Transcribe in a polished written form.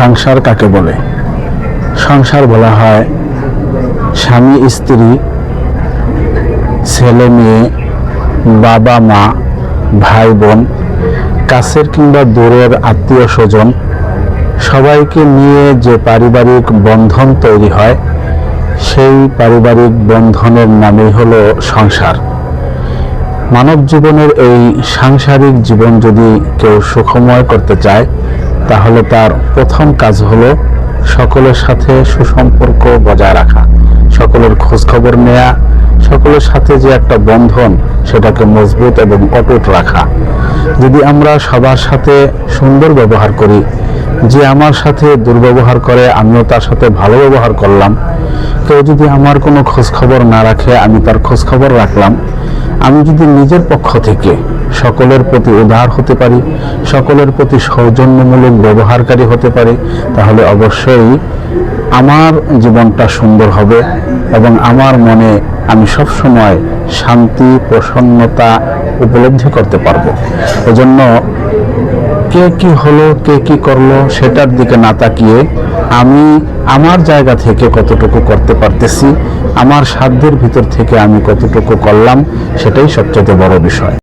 সংসার কাকে বলে? সংসার বলা হয় স্বামী স্ত্রী, ছেলে মেয়ে, বাবা মা, ভাই বোন, কাছের কিংবা দূরের আত্মীয় স্বজন সবাইকে নিয়ে যে পারিবারিক বন্ধন তৈরি হয়, সেই পারিবারিক বন্ধনের নামই হলো সংসার। মানব জীবনের এই সাংসারিক জীবন যদি কেউ সুখময় করতে চায়, তাহলে তার প্রথম কাজ হলো সকলের সাথে সুসম্পর্ক বজায় রাখা, সকলের খোঁজখবর নেয়া, সকলের সাথে যে একটা বন্ধন সেটাকে মজবুত এবং অটুট রাখা। যদি আমরা সবার সাথে সুন্দর ব্যবহার করি, যে আমার সাথে দুর্ব্যবহার করে আমিও তার সাথে ভালো ব্যবহার করলাম, কেউ যদি আমার কোনো খোঁজখবর না রাখে আমি তার খোঁজখবর রাখলাম, আমি যদি নিজের পক্ষ থেকে সকলের প্রতি উদার হতে পারি, সকলের প্রতি সৌজন্যমূলক ব্যবহারকারী হতে পারি, তাহলে অবশ্যই আমার জীবনটা সুন্দর হবে এবং আমার মনে আমি সবসময় শান্তি, প্রসন্নতা উপলব্ধি করতে পারবো। এজন্য কে কি হলো, কে কি করলো সেটার দিকে না তাকিয়ে আমি আমার জায়গা থেকে কতটুকু করতে পারতেছি, আমার সাধ্যের ভিতর থেকে আমি কতটুকু করলাম, সেটাই সবচেয়ে বড় বিষয়।